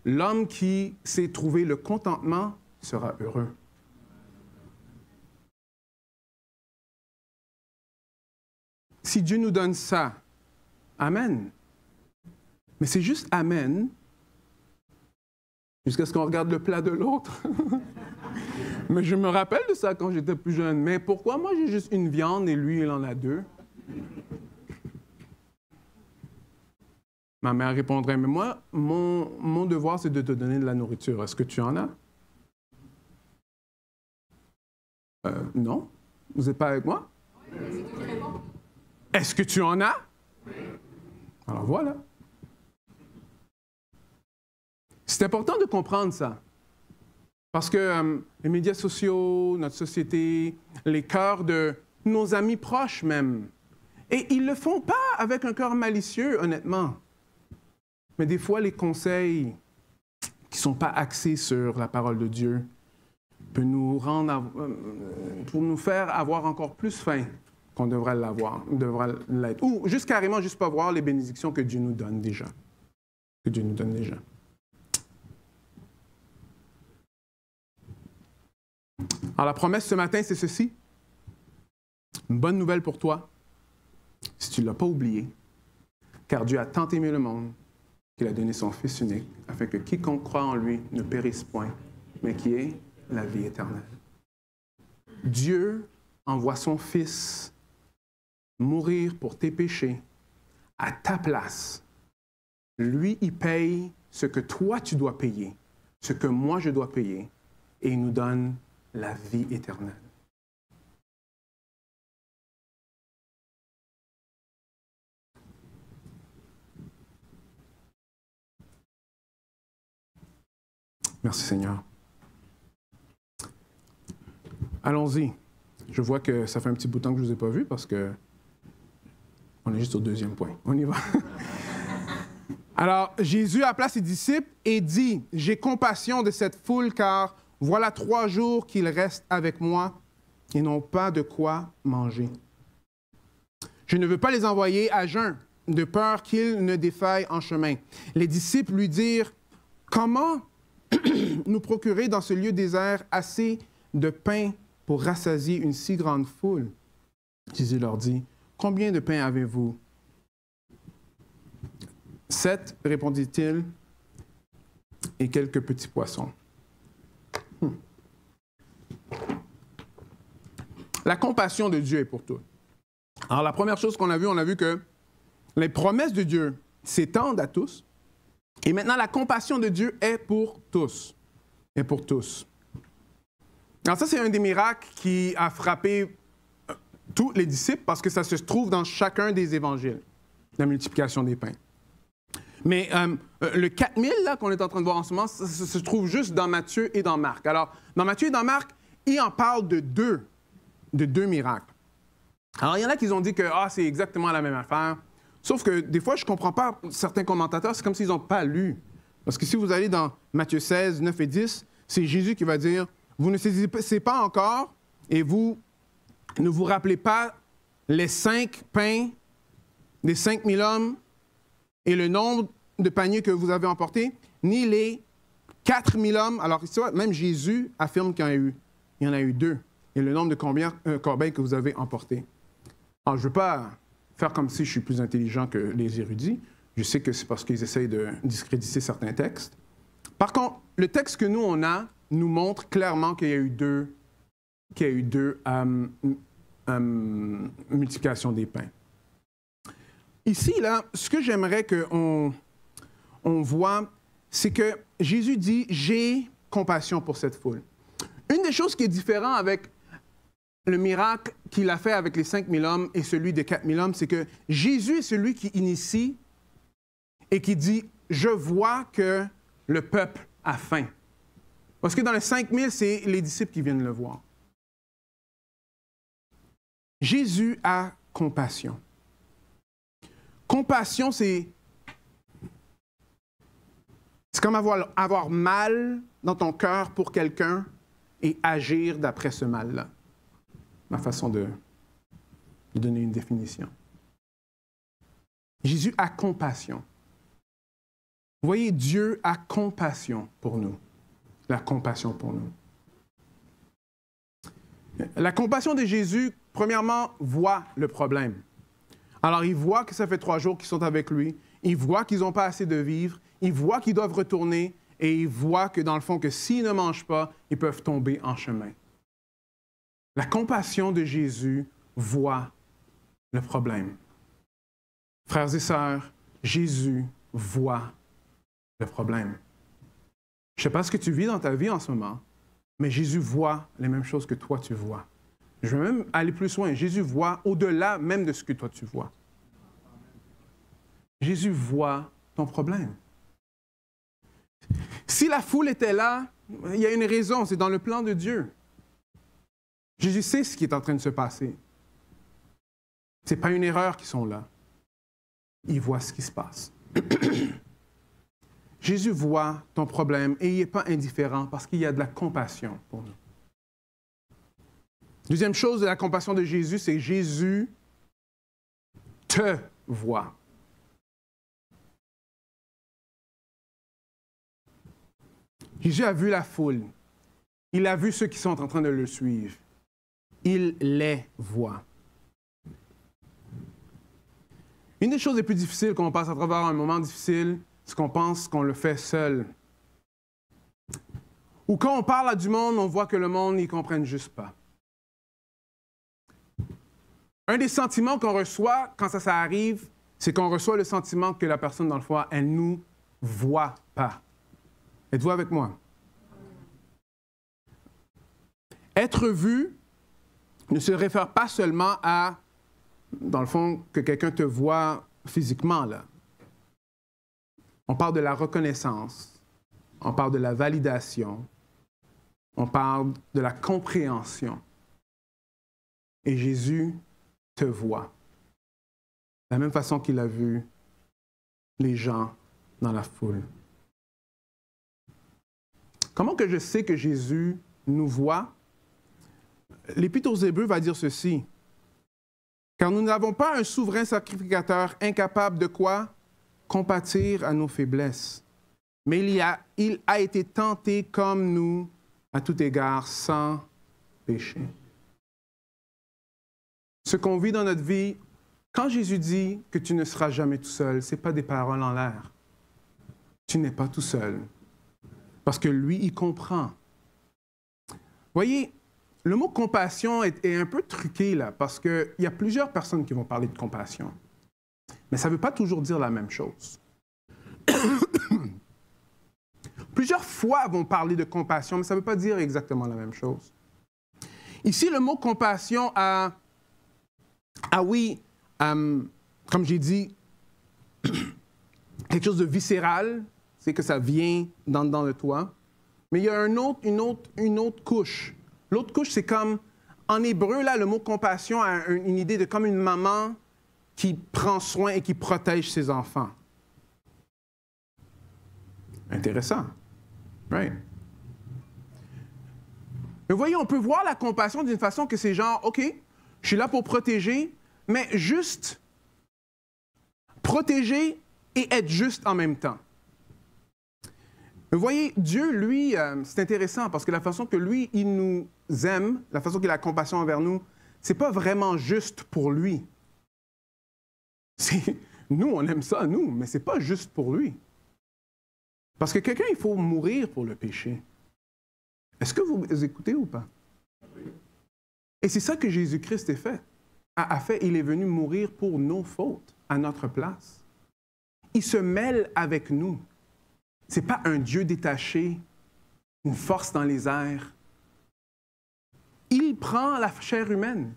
l'homme qui sait trouver le contentement sera heureux. Si Dieu nous donne ça, amen. Mais c'est juste amen jusqu'à ce qu'on regarde le plat de l'autre. Mais je me rappelle de ça quand j'étais plus jeune. Mais pourquoi moi j'ai juste une viande et lui il en a 2? Ma mère répondrait, mais moi, mon devoir c'est de te donner de la nourriture. Est-ce que tu en as? Non. Vous n'êtes pas avec moi? Est-ce que tu en as? Alors voilà. C'est important de comprendre ça. Parce que les médias sociaux, notre société, les cœurs de nos amis proches même, et ils ne le font pas avec un cœur malicieux, honnêtement. Mais des fois, les conseils qui ne sont pas axés sur la parole de Dieu peuvent nous rendre, pour nous faire avoir encore plus faim qu'on devrait l'être. Ou juste carrément, juste pas voir les bénédictions que Dieu nous donne déjà. Que Dieu nous donne déjà. Alors, la promesse ce matin, c'est ceci. Une bonne nouvelle pour toi, si tu ne l'as pas oublié, car Dieu a tant aimé le monde qu'il a donné son Fils unique, afin que quiconque croit en lui ne périsse point, mais qui ait la vie éternelle. Dieu envoie son Fils mourir pour tes péchés à ta place. Lui, il paye ce que toi, tu dois payer, ce que moi, je dois payer, et il nous donne la vie éternelle. Merci Seigneur. Allons-y. Je vois que ça fait un petit bout de temps que je ne vous ai pas vu parce que on est juste au deuxième point. On y va. Alors, Jésus appela ses disciples et dit, « J'ai compassion de cette foule car voilà 3 jours qu'ils restent avec moi et n'ont pas de quoi manger. Je ne veux pas les envoyer à jeun, de peur qu'ils ne défaillent en chemin. » Les disciples lui dirent, « Comment nous procurer dans ce lieu désert assez de pain pour rassasier une si grande foule? » Jésus leur dit, « Combien de pain avez-vous? » 7, répondit-il, et quelques petits poissons. La compassion de Dieu est pour tous. Alors, la première chose qu'on a vue, on a vu que les promesses de Dieu s'étendent à tous. Et maintenant, la compassion de Dieu est pour tous. Est pour tous. Alors ça, c'est un des miracles qui a frappé tous les disciples parce que ça se trouve dans chacun des évangiles, la multiplication des pains. Mais le 4000 là, qu'on est en train de voir en ce moment, ça se trouve juste dans Matthieu et dans Marc. Alors, dans Matthieu et dans Marc, il en parle de deux miracles. Alors, il y en a qui ont dit que c'est exactement la même affaire. Sauf que des fois, je ne comprends pas certains commentateurs, c'est comme s'ils n'ont pas lu. Parce que si vous allez dans Matthieu 16, 9 et 10, c'est Jésus qui va dire, « Vous ne saisissez pas encore et vous ne vous rappelez pas les 5 pains des 5000 hommes et le nombre de paniers que vous avez emportés, ni les 4000 hommes. » Alors, même Jésus affirme qu'il y en a eu 2. Et le nombre de corbeilles que vous avez emportés. Alors, je ne veux pas faire comme si je suis plus intelligent que les érudits. Je sais que c'est parce qu'ils essayent de discréditer certains textes. Par contre, le texte que nous, on a, nous montre clairement qu'il y a eu deux multiplications des pains. Ici, là, ce que j'aimerais qu'on voit, c'est que Jésus dit « J'ai compassion pour cette foule ». Une des choses qui est différente avec le miracle qu'il a fait avec les 5000 hommes et celui des 4000 hommes, c'est que Jésus est celui qui initie et qui dit « Je vois que le peuple a faim ». Parce que dans les 5000, c'est les disciples qui viennent le voir. Jésus a compassion. Compassion, c'est comme avoir mal dans ton cœur pour quelqu'un et agir d'après ce mal-là. Ma façon de donner une définition. Jésus a compassion. Vous voyez, Dieu a compassion pour nous. La compassion pour nous. La compassion de Jésus, premièrement, voit le problème. Alors, il voit que ça fait 3 jours qu'ils sont avec lui. Il voit qu'ils n'ont pas assez de vivre. Il voit qu'ils doivent retourner. Et il voit que, dans le fond, que s'ils ne mangent pas, ils peuvent tomber en chemin. La compassion de Jésus voit le problème. Frères et sœurs, Jésus voit le problème. Je ne sais pas ce que tu vis dans ta vie en ce moment, mais Jésus voit les mêmes choses que toi tu vois. Je vais même aller plus loin. Jésus voit au-delà même de ce que toi tu vois. Jésus voit ton problème. Si la foule était là, il y a une raison, c'est dans le plan de Dieu. Jésus sait ce qui est en train de se passer. Ce n'est pas une erreur qu'ils sont là. Il voit ce qui se passe. Jésus voit ton problème et il n'est pas indifférent parce qu'il y a de la compassion pour nous. Deuxième chose de la compassion de Jésus, c'est que Jésus te voit. Jésus a vu la foule. Il a vu ceux qui sont en train de le suivre. Il les voit. Une des choses les plus difficiles quand on passe à travers un moment difficile, c'est qu'on pense qu'on le fait seul. Ou quand on parle à du monde, on voit que le monde n'y comprenne juste pas. Un des sentiments qu'on reçoit quand ça arrive, c'est qu'on reçoit le sentiment que la personne, dans le fond, elle ne nous voit pas. Êtes-vous avec moi? Être vu ne se réfère pas seulement à, dans le fond, que quelqu'un te voit physiquement, là. On parle de la reconnaissance, on parle de la validation, on parle de la compréhension. Et Jésus te voit. De la même façon qu'il a vu les gens dans la foule. Comment que je sais que Jésus nous voit? L'Épître aux Hébreux va dire ceci. Car nous n'avons pas un souverain sacrificateur incapable de quoi? Compatir à nos faiblesses. Mais il a été tenté comme nous, à tout égard, sans péché. Ce qu'on vit dans notre vie, quand Jésus dit que tu ne seras jamais tout seul, ce n'est pas des paroles en l'air. Tu n'es pas tout seul. Parce que lui, il comprend. Voyez, le mot compassion est un peu truqué, là, parce qu'il y a plusieurs personnes qui vont parler de compassion. Mais ça ne veut pas toujours dire la même chose. Plusieurs fois vont parler de compassion, mais ça ne veut pas dire exactement la même chose. Ici, le mot compassion a, comme j'ai dit, quelque chose de viscéral, c'est que ça vient dans de toi. Mais il y a une autre couche. L'autre couche, c'est comme, en hébreu, là, le mot compassion a une idée de comme une maman qui prend soin et qui protège ses enfants. Intéressant. Right. Mais vous voyez, on peut voir la compassion d'une façon que c'est genre, OK, je suis là pour protéger, mais juste protéger et être juste en même temps. Vous voyez, Dieu, lui, c'est intéressant parce que la façon que lui, il nous aime, la façon qu'il a compassion envers nous, c'est pas vraiment juste pour lui. Nous, on aime ça, nous, mais c'est pas juste pour lui. Parce que quelqu'un, il faut mourir pour le péché. Est-ce que vous écoutez ou pas? Et c'est ça que Jésus-Christ a fait. Il est venu mourir pour nos fautes, à notre place. Il se mêle avec nous. Ce n'est pas un Dieu détaché, une force dans les airs. Il prend la chair humaine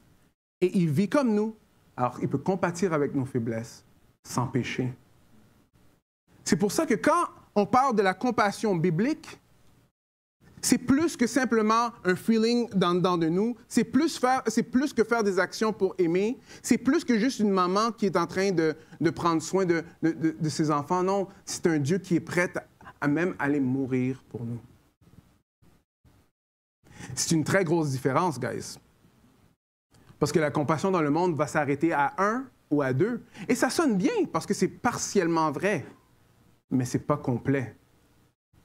et il vit comme nous. Alors, il peut compatir avec nos faiblesses sans péché. C'est pour ça que quand on parle de la compassion biblique, c'est plus que simplement un feeling dans de nous. C'est plus que faire des actions pour aimer. C'est plus que juste une maman qui est en train de prendre soin de ses enfants. Non, c'est un Dieu qui est prêt à même aller mourir pour nous. C'est une très grosse différence, guys. Parce que la compassion dans le monde va s'arrêter à 1 ou à 2. Et ça sonne bien parce que c'est partiellement vrai, mais ce n'est pas complet.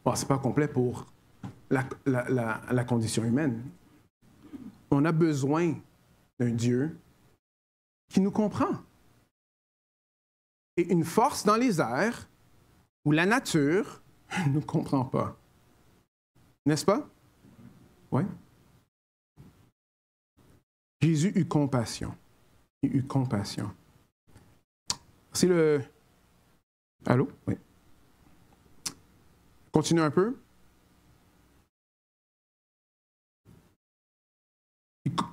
Bon, ce n'est pas complet pour la condition humaine. On a besoin d'un Dieu qui nous comprend. Et une force dans les airs où la nature ne nous comprend pas. N'est-ce pas? Oui. Jésus eut compassion. Il eut compassion. C'est le... Allô? Oui. Continue un peu.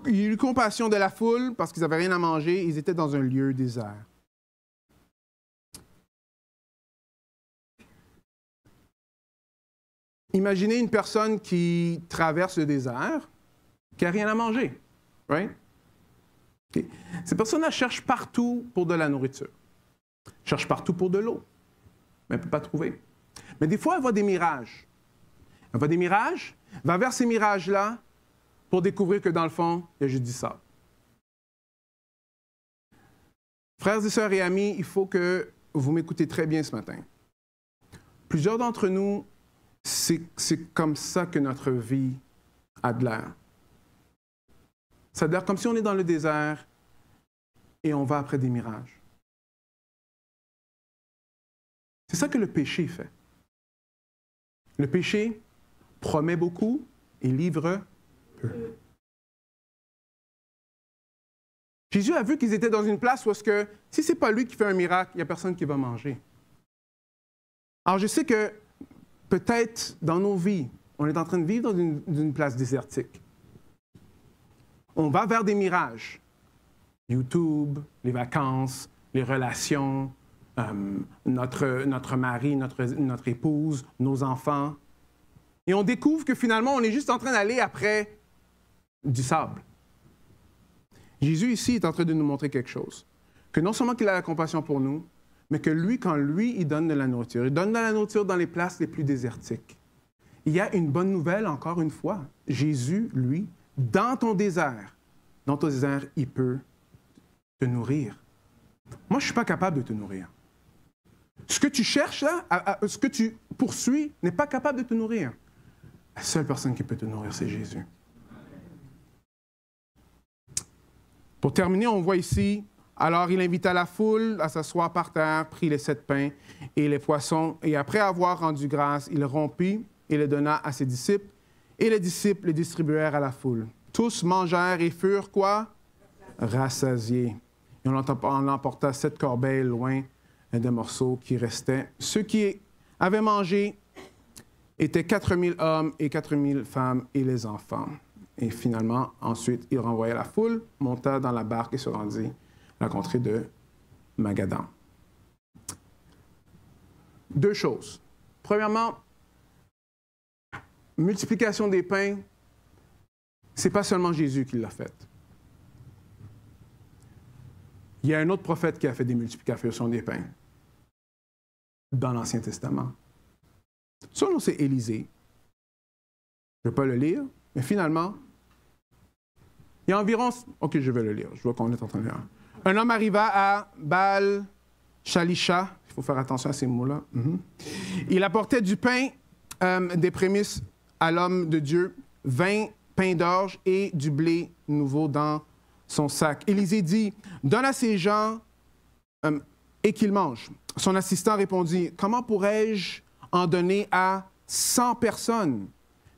Il eut compassion de la foule parce qu'ils n'avaient rien à manger. Ils étaient dans un lieu désert. Imaginez une personne qui traverse le désert, qui n'a rien à manger. Right? Okay. Cette personne-là cherche partout pour de la nourriture. Cherche partout pour de l'eau. Mais elle ne peut pas trouver. Mais des fois, elle voit des mirages. Elle voit des mirages, va vers ces mirages-là pour découvrir que dans le fond, il y a juste du sable. Frères et sœurs et amis, il faut que vous m'écoutez très bien ce matin. Plusieurs d'entre nous, c'est comme ça que notre vie a de l'air. Ça a l'air comme si on est dans le désert et on va après des mirages. ça que le péché fait. Le péché promet beaucoup et livre peu. Jésus a vu qu'ils étaient dans une place où est-ce que, si ce n'est pas lui qui fait un miracle, il n'y a personne qui va manger. Alors je sais que peut-être dans nos vies, on est en train de vivre dans une place désertique. On va vers des mirages. YouTube, les vacances, les relations, notre mari, notre épouse, nos enfants. Et on découvre que finalement, on est juste en train d'aller après du sable. Jésus ici est en train de nous montrer quelque chose. Que non seulement qu'il a la compassion pour nous, mais que lui, quand lui, il donne de la nourriture, il donne de la nourriture dans les places les plus désertiques. Il y a une bonne nouvelle, encore une fois. Jésus, lui, dans ton désert, il peut te nourrir. Moi, je ne suis pas capable de te nourrir. Ce que tu cherches là, ce que tu poursuis, n'est pas capable de te nourrir. La seule personne qui peut te nourrir, c'est Jésus. Pour terminer, on voit ici, alors il invita la foule à s'asseoir par terre, prit les 7 pains et les poissons, et après avoir rendu grâce, il rompit et les donna à ses disciples, et les disciples les distribuèrent à la foule. Tous mangèrent et furent quoi? Rassasiés. Et on emporta 7 corbeilles loin des morceaux qui restaient. Ceux qui avaient mangé étaient 4000 hommes et 4000 femmes et les enfants. Et finalement, ensuite, il renvoya la foule, monta dans la barque et se rendit à la contrée de Magadan. 2 choses. Premièrement, multiplication des pains, ce n'est pas seulement Jésus qui l'a fait. Il y a un autre prophète qui a fait des multiplications des pains dans l'Ancien Testament. Son nom, c'est Élisée. Je ne vais pas le lire, mais finalement, il y a environ... OK, je vais le lire. Je vois qu'on est en train de lire. Un homme arriva à Baal-Shalisha. Il faut faire attention à ces mots-là. Il apportait du pain, des prémices à l'homme de Dieu, 20 pains d'orge et du blé nouveau dans son sac. Élisée dit, « Donne à ces gens et qu'ils mangent. » Son assistant répondit, « Comment pourrais-je en donner à 100 personnes? »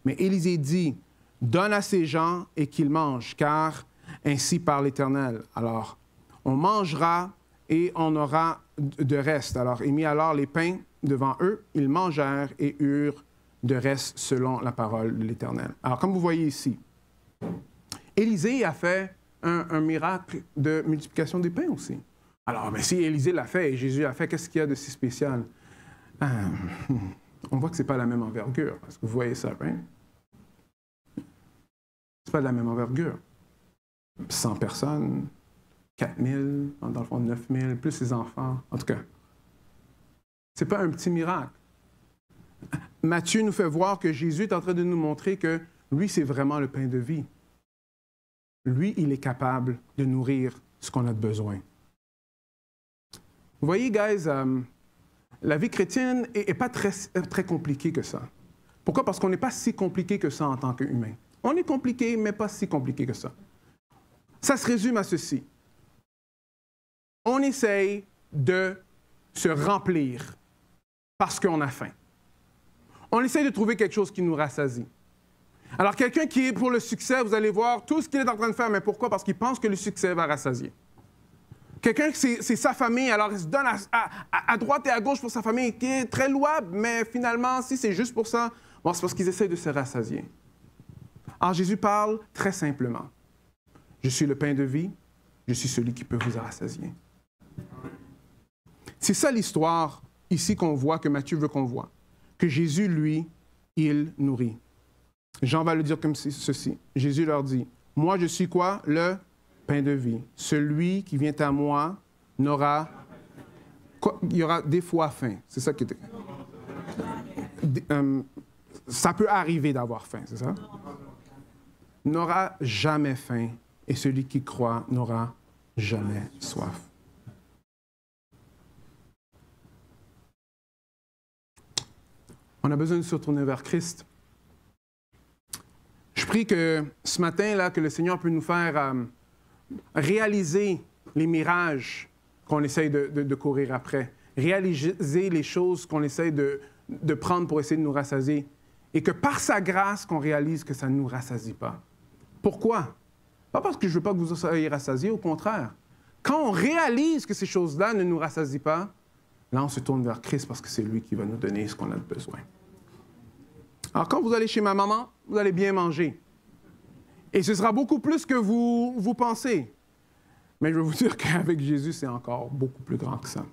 Mais Élisée dit, « Donne à ces gens et qu'ils mangent, car ainsi parle l'Éternel. » Alors, on mangera et on aura de reste. Alors, il mit alors les pains devant eux, ils mangèrent et eurent de reste selon la parole de l'Éternel. Alors, comme vous voyez ici, Élisée a fait un miracle de multiplication des pains aussi. Alors, mais si Élisée l'a fait et Jésus l'a fait, qu'est-ce qu'il y a de si spécial? On voit que ce n'est pas la même envergure. Est-ce que vous voyez ça, hein? Ce n'est pas de la même envergure. 100 personnes, 4000, dans le fond 9000, plus les enfants. En tout cas, ce n'est pas un petit miracle. Matthieu nous fait voir que Jésus est en train de nous montrer que lui, c'est vraiment le pain de vie. Lui, il est capable de nourrir ce qu'on a de besoin. Vous voyez, guys, la vie chrétienne n'est pas très compliquée que ça. Pourquoi? Parce qu'on n'est pas si compliqué que ça en tant qu'humain. On est compliqué, mais pas si compliqué que ça. Ça se résume à ceci. On essaye de se remplir parce qu'on a faim. On essaye de trouver quelque chose qui nous rassasie. Alors, quelqu'un qui est pour le succès, vous allez voir tout ce qu'il est en train de faire. Mais pourquoi? Parce qu'il pense que le succès va rassasier. Quelqu'un qui c'est sa famille, alors il se donne à droite et à gauche pour sa famille, qui est très louable, mais finalement, si c'est juste pour ça, bon, c'est parce qu'ils essayent de se rassasier. Alors, Jésus parle très simplement. Je suis le pain de vie, je suis celui qui peut vous rassasier. C'est ça l'histoire ici qu'on voit, que Matthieu veut qu'on voit. Que Jésus, lui, il nourrit. Jean va le dire comme ceci. Jésus leur dit, « Moi, je suis quoi? Le pain de vie. Celui qui vient à moi n'aura... » Il y aura des fois faim. C'est ça qui est... ça peut arriver d'avoir faim, c'est ça? N'aura jamais faim, et celui qui croit n'aura jamais soif. On a besoin de se retourner vers Christ. Je prie que ce matin, là, que le Seigneur peut nous faire réaliser les mirages qu'on essaye de courir après. réaliser les choses qu'on essaie de prendre pour essayer de nous rassasier. Et que par sa grâce, qu'on réalise que ça ne nous rassasie pas. Pourquoi? Pas parce que je ne veux pas que vous soyez rassasiés, au contraire. Quand on réalise que ces choses-là ne nous rassasient pas, là, on se tourne vers Christ parce que c'est lui qui va nous donner ce qu'on a besoin. Alors, quand vous allez chez ma maman, vous allez bien manger. Et ce sera beaucoup plus que vous pensez. Mais je vais vous dire qu'avec Jésus, c'est encore beaucoup plus grand que ça.